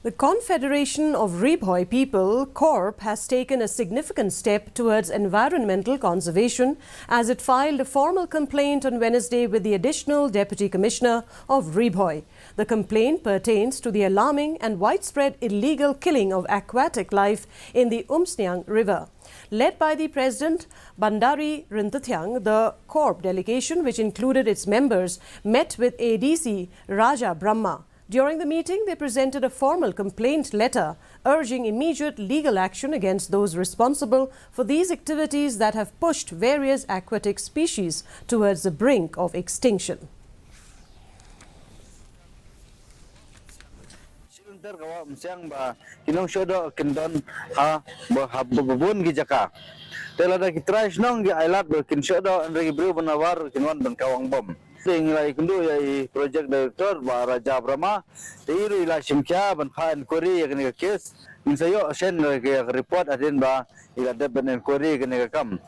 The Confederation of Ribhoi People, Corp, has taken a significant step towards environmental conservation as it filed a formal complaint on Wednesday with the additional Deputy Commissioner of Ribhoi. The complaint pertains to the alarming and widespread illegal killing of aquatic life in the Umsnyang River. Led by the President Bandari Rintathyang, the Corp delegation, which included its members, met with ADC Raja Brahma. During the meeting, they presented a formal complaint letter urging immediate legal action against those responsible for these activities that have pushed various aquatic species towards the brink of extinction. Project Director Raja Brahma, Tiru ila Shimkya ban kha inquiry yakni case insayo shen report adin ba ila deben inquiry yakni kam.